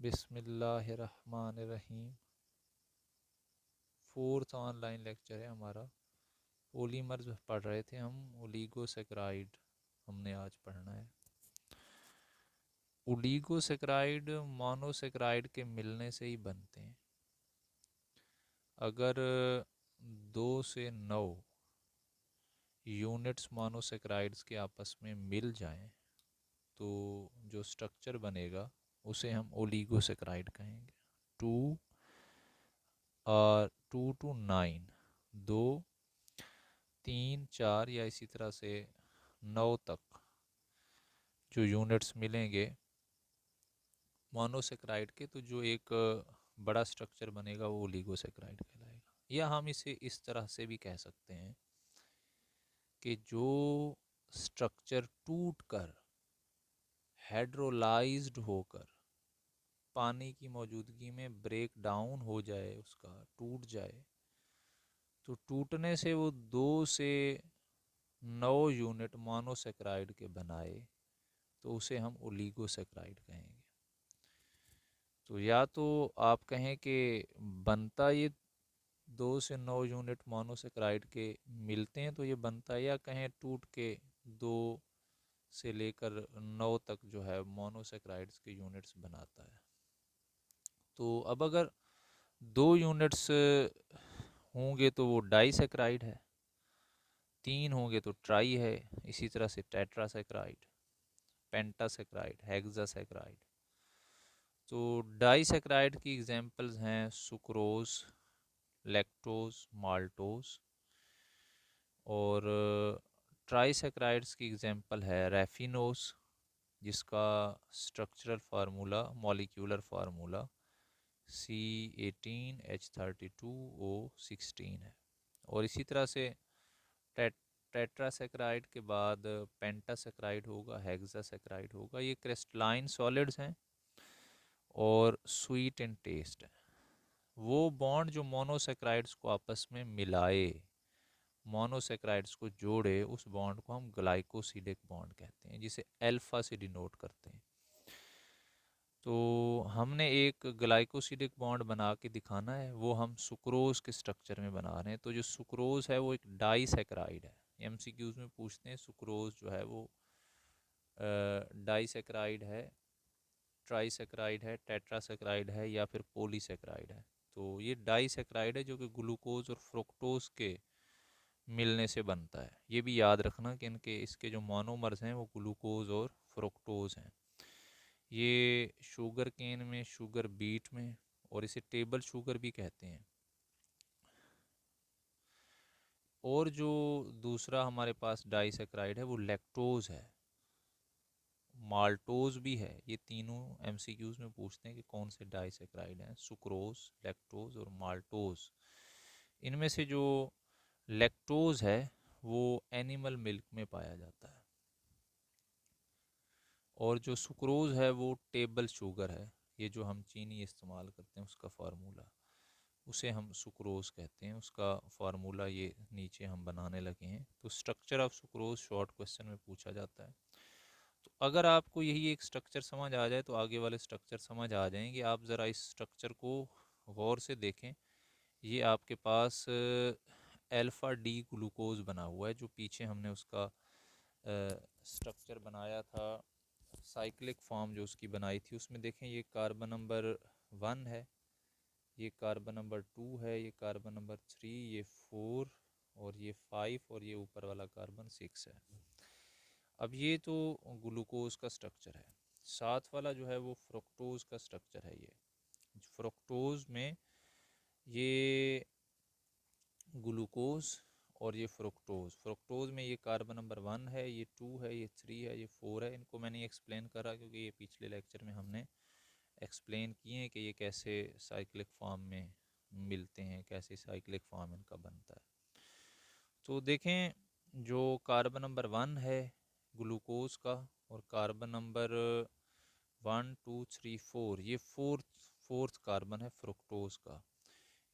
बिस्मिल्लाहिर्रहमानिर्रहीम। Fourth online lecture है हमारा। पॉलीमर्स पढ़ रहे थे हम, ओलिगोसेक्राइड हमने आज पढ़ना है। ओलिगोसेक्राइड मोनोसेक्राइड के मिलने से ही बनते हैं। अगर 2 से 9 यूनिट्स मोनोसेक्राइड्स के आपस में मिल जाएं तो जो स्ट्रक्चर बनेगा उसे हम ओलिगोसेक्राइड कहेंगे। 2 टू 9, 2, 3, 4 या इसी तरह से 9 तक जो यूनिट्स मिलेंगे मोनोसेक्राइड के, तो जो एक बड़ा स्ट्रक्चर बनेगा वो ओलिगोसेक्राइड कहलाएगा। या हम इसे इस तरह से भी कह सकते हैं कि जो स्ट्रक्चर टूटकर हाइड्रोलाइज्ड होकर पानी की मौजूदगी में ब्रेक डाउन हो जाए, उसका टूट जाए, तो टूटने से वो 2 से 9 यूनिट मोनोसेक्राइड के बनाए तो उसे हम ओलिगोसेक्राइड कहेंगे। तो या तो आप कहें कि बनता ये 2 से 9 यूनिट मोनोसेक्राइड के मिलते हैं तो ये बनता है, या कहें टूट के 2 से लेकर 9 तक जो है मोनोसेक्राइड्स के यूनिट्स बनाता है। तो अब अगर 2 यूनिट्स होंगे तो वो डाइसेक्राइड है, 3 होंगे तो ट्राई है, इसी तरह से टेट्रासेक्राइड, पेंटासेक्राइड, हेक्सासेक्राइड। तो डाइसेक्राइड की एग्जांपल्स हैं सुक्रोज, लैक्टोज, माल्टोज। और ट्राइसेक्राइड्स की एग्जांपल है रेफिनोज, जिसका structural formula, molecular formula C18H32O16 है। और इसी तरह से टेट्रासेक्राइड के बाद पेंटासेक्राइड होगा, हेक्सासेक्राइड होगा। ये क्रिस्टलाइन सॉलिड्स हैं और स्वीट इन टेस्ट है। वो बॉन्ड जो मोनोसेक्राइड्स को आपस में मिलाए, मोनोसेक्राइड्स को जोड़े, उस बॉन्ड को हम ग्लाइकोसिडिक बॉन्ड कहते हैं, जिसे अल्फा से डिनोट करते हैं। तो हमने एक ग्लाइकोसिडिक बॉन्ड बना के दिखाना है, वो हम सुक्रोज के स्ट्रक्चर में बना रहे हैं। तो जो सुक्रोज है वो एक डाइसेक्राइड है। एमसीक्यूज में पूछते हैं सुक्रोज जो है वो डाइसेक्राइड है, ट्राइसेक्राइड है, टेट्रासेक्राइड है या फिर पॉलीसेक्राइड है। तो ये डाइसेक्राइड है जो कि ग्लूकोज और फ्रुक्टोज के मिलने से बनता है। ये भी याद रखना कि इनके इसके जो मोनोमर्स हैं वो ग्लूकोज और फ्रुक्टोज हैं। ये शुगर केन में, शुगर बीट में, और इसे टेबल शुगर भी कहते हैं। और जो दूसरा हमारे पास डाइसेक्राइड है वो लैक्टोज है, माल्टोज भी है। ये तीनों एमसीक्यूज में पूछते हैं कि कौन से डाइसेक्राइड हैं, सुक्रोज, लैक्टोज और माल्टोज। इनमें से जो लैक्टोज है वो एनिमल मिल्क में पाया जाता है, और जो सुक्रोज है वो टेबल शुगर है। ये जो हम चीनी इस्तेमाल करते हैं उसका फार्मूला, उसे हम सुक्रोज कहते हैं। उसका फार्मूला ये नीचे हम बनाने लगे हैं। तो structure of sucrose short question में पूछा जाता है। तो अगर आपको यही एक स्ट्रक्चर समझ आ जाए तो आगे वाले स्ट्रक्चर समझ आ जाएंगे। आप ज़रा इस स्ट्रक्चर को गौर से देखें। ये आपके पास अल्फ़ा डी ग्लूकोज बना हुआ है, जो पीछे हमने उसका स्ट्रक्चर बनाया था, साइक्लिक फॉर्म जो उसकी बनाई थी। उसमें देखें ये कार्बन नंबर 1 है, ये कार्बन नंबर 2 है, ये कार्बन नंबर 3, ये 4 और ये 5 और ये ऊपर वाला कार्बन 6 है। अब ये तो ग्लूकोज का स्ट्रक्चर है। साथ वाला जो है वो फ्रुक्टोज का स्ट्रक्चर है। ये फ्रुक्टोज में ये ग्लूकोज और ये फ्रुक्टोज में ये कार्बन नंबर 1 है, ये 2 है, ये 3 है, ये 4 है। इनको मैंने एक्सप्लेन करा क्योंकि ये पिछले लेक्चर में हमने एक्सप्लेन किए हैं कि ये कैसे साइक्लिक फॉर्म में मिलते हैं, कैसे साइक्लिक फॉर्म इनका बनता है। तो देखें, जो कार्बन नंबर 1 है ग्लूकोज का और कार्बन नंबर 1, 2, 3, 4, ये फोर्थ कार्बन है फ्रुक्टोज का।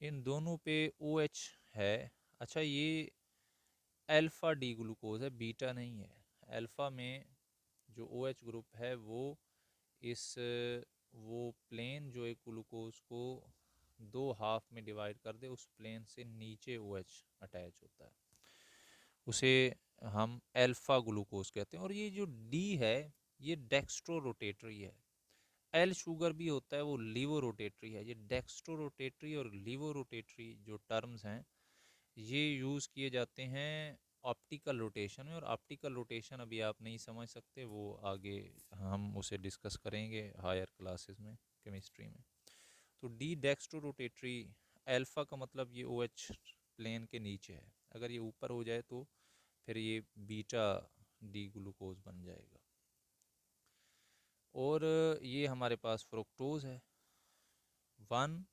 इन दोनों पे OH है। अच्छा, ये अल्फ़ा डी ग्लूकोज है, बीटा नहीं है। अल्फ़ा में जो OH ग्रुप है वो इस वो प्लेन जो है ग्लूकोज को दो हाफ में डिवाइड कर दे, उस प्लेन से नीचे OH अटैच होता है, उसे हम अल्फा ग्लूकोज कहते हैं। और ये जो डी है ये डेक्स्ट्रो रोटेटरी है। एल शुगर भी होता है, वो लीवो रोटेटरी है। ये डेक्स्ट्रो रोटेटरी और लीवो रोटेटरी जो टर्म्स हैं ये यूज़ किए जाते हैं ऑप्टिकल रोटेशन में। और ऑप्टिकल रोटेशन अभी आप नहीं समझ सकते, वो आगे हम उसे डिस्कस करेंगे हायर क्लासेस में, केमिस्ट्री में। तो डी डेक्स्ट्रो रोटेटरी, अल्फ़ा का मतलब ये OH प्लेन के नीचे है, अगर ये ऊपर हो जाए तो फिर ये बीटा डी ग्लूकोज बन जाएगा। और ये हमारे पास फ्रुक्टोज है। वन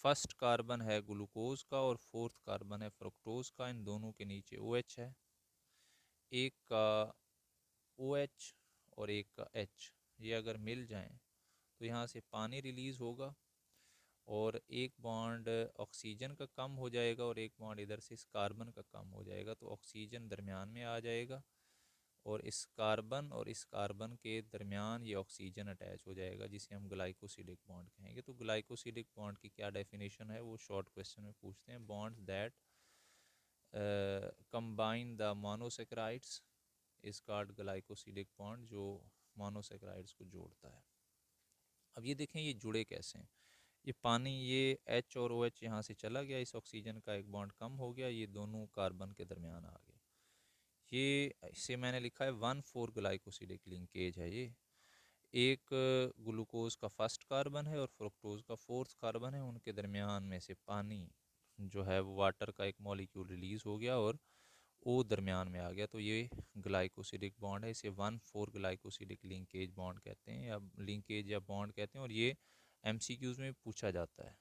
फर्स्ट कार्बन है ग्लूकोज का और फोर्थ कार्बन है फ्रुक्टोज का, इन दोनों के नीचे OH है। एक का OH और एक का H, ये अगर मिल जाएं तो यहाँ से पानी रिलीज़ होगा और एक बॉन्ड ऑक्सीजन का कम हो जाएगा और एक बॉन्ड इधर से इस कार्बन का कम हो जाएगा, तो ऑक्सीजन दरमियान में आ जाएगा और इस कार्बन के दरमियान ये ऑक्सीजन अटैच हो जाएगा, जिसे हम ग्लाइकोसिडिक बॉन्ड कहेंगे। तो ग्लाइकोसिडिक बॉन्ड की क्या डेफिनेशन है वो शॉर्ट क्वेश्चन में पूछते हैं। Bonds that combine the monosaccharides is called glycosidic bond, जो मोनोसेक्राइड्स को जोड़ता है। अब ये देखें ये जुड़े कैसे हैं। ये पानी, ये H और OH यहाँ से चला गया, इस ऑक्सीजन का एक बॉन्ड कम हो गया, ये दोनों कार्बन के दरमियान आ गए। ये इसे मैंने लिखा है 1,4 ग्लाइकोसिडिक लिंकेज है। ये एक ग्लूकोज का फर्स्ट कार्बन है और फ्रुक्टोज का फोर्थ कार्बन है, उनके दरमियान में से पानी जो है वो वाटर का एक मॉलिक्यूल रिलीज हो गया और ओ दरमियान में आ गया, तो ये ग्लाइकोसिडिक बॉन्ड है। इसे 1,4 ग्लाइकोसिडिक लिंकेज बॉन्ड कहते हैं या लिंकेज या बॉन्ड कहते हैं। और ये MCQs में पूछा जाता है।